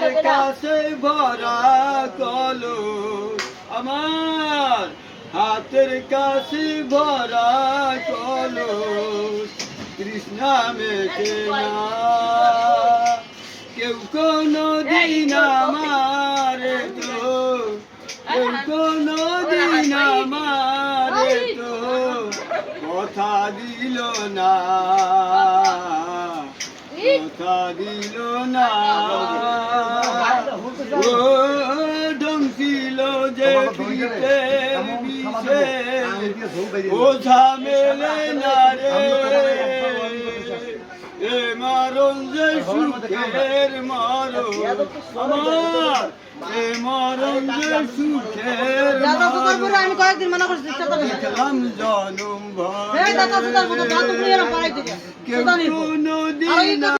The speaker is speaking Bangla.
হাতের কাছে ভরা কলস আমার হাতের কাছে ভরা কলস কৃষ্ণা মেটে না কেউ কোনো দিন আমারে তো কেউ কোনো দিন আমারে তো কথা দিল না কথা দিল না ও ডঙ্কিল যে পিতে বিষে ওঝা মেলে না রে এ মারণ যে সুখের মারো আমার এ মরণ যে সুখের আমি কয়েকদিন মনে করছি দেখলাম জনম ভর এই দাদা সুদার মতো দাদু প্রিয়রা পাড়াই থেকে কেউ কোনো দিন